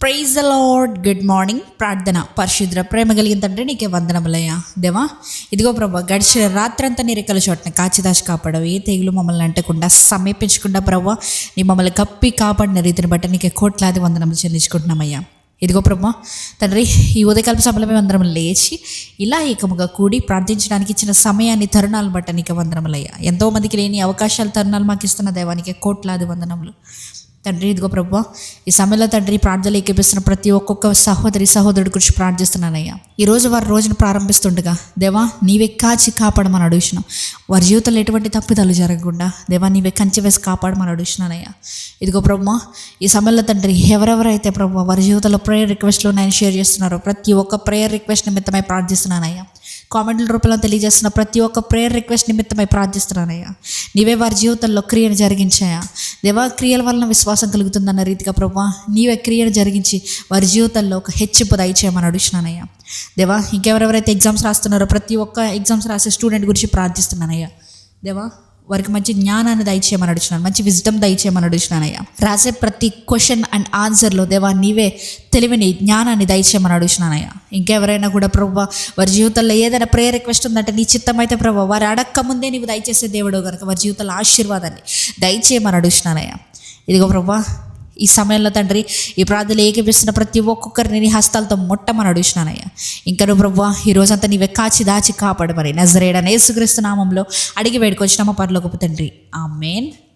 Praise the Lord. Good morning. ప్రార్థన. పరిశుద్ర ప్రేమ కలిగిన తండ్రి నీకే వందనములయ్యా దేవా. ఇదిగో ప్రభా, గడిచిన రాత్రంతా నీ రెక్కల చోటన కాచిదాచి కాపాడవు. ఏ తెగులు మమ్మల్ని అంటకుండా సమీపించకుండా ప్రభా, నీ మమ్మల్ని కప్పి కాపాడిన రీతిని బట్టి నీకే కోట్లాది వందనములు చెల్లించుకుంటున్నామయ్యా. ఇదిగో ప్రభా తండ్రి, ఈ ఉదయకాలపు సమయంలో అందరం లేచి ఇలా ఏకముగా కూడి ప్రార్థించడానికి ఇచ్చిన సమయాన్ని, తరుణాలను బట్టి నీకే వందనములయ్యా. ఎంతోమందికి లేని అవకాశాలు, తరుణాలు మాకు ఇస్తున్న దేవానికి కోట్లాది వందనములు తండ్రి. ఇదిగో ప్రభా, ఈ సమయంలో తండ్రి ప్రార్థనలు ఏకీపిస్తున్న ప్రతి ఒక్కొక్క సహోదరుడి గురించి ప్రార్థిస్తున్నానయ్యా. ఈరోజు వారి రోజును ప్రారంభిస్తుండగా దేవా నీవే కాచి కాపాడమని అడుగుతున్నాం. వారి జీవితంలో ఎటువంటి తప్పిదాలు జరగకుండా దేవా నీవే కంచె వేసి కాపాడమని అడుగుతున్నానయ్యా. ఇదిగో ప్రభా, ఈ సమయంలో తండ్రి ఎవరెవరైతే ప్రభా వారి జీవితంలో ప్రేయర్ రిక్వెస్ట్లో నేను షేర్ చేస్తున్నారో ప్రతి ఒక్క ప్రేయర్ రిక్వెస్ట్ నిమిత్తమై ప్రార్థిస్తున్నానయ్యా. కామెంట్ల రూపంలో తెలియజేస్తున్న ప్రతి ఒక్క ప్రేయర్ రిక్వెస్ట్ నిమిత్తమై ప్రార్థిస్తున్నానయ్యా. నీవే వారి జీవితంలో క్రియను జరిగించాయా దేవా. క్రియల వలన విశ్వాసం కలుగుతుందన్న రీతిగా ప్రభా నీవే క్రియను జరిగించి వారి జీవితంలో ఒక హెచ్చింపు దయచేయమని అడుగుతున్నానయ్యా దేవా. ఇంకెవరెవరైతే ఎగ్జామ్స్ రాస్తున్నారో ప్రతి ఒక్క ఎగ్జామ్స్ రాసే స్టూడెంట్ గురించి ప్రార్థిస్తున్నానయ్యా దేవా. వారికి మంచి జ్ఞానాన్ని దయచేయమని అడుగుతున్నాను, మంచి విజ్డమ్ దయచేయమని అడుగుతున్నానయ్యా. రాసే ప్రతి క్వశ్చన్ అండ్ ఆన్సర్లో దేవా నీవే తెలివిని, జ్ఞానాన్ని దయచేయమని అడుగుతున్నానయ్యా. ఇంకెవరైనా కూడా ప్రభా వారి జీవితంలో ఏదైనా ప్రేయర్ రిక్వెస్ట్ ఉందంటే నీ చిత్తం అయితే ప్రభా వారు అడక్క ముందే నీవు దయచేసే దేవుడు కనుక వారి జీవితంలో ఆశీర్వాదాన్ని దయచేయమని అడుగుతున్నానయ్యా. ఇదిగో ప్రభా, ఈ సమయంలో తండ్రి ఈ ప్రార్థనలు ఏకీపిస్తున్న ప్రతి ఒక్కొక్కరిని నీ హస్తాలతో ముట్టమని అడుగుతున్నానయ్యా. ఇంకా నువ్వు ప్రభా ఈ రోజంతా నీవే కాచి దాచి కాపాడమని నజరేయుడైన యేసుక్రీస్తు నామంలో అడిగి వేడుకొచ్చినామా పరలోకపు తండ్రి. ఆమేన్.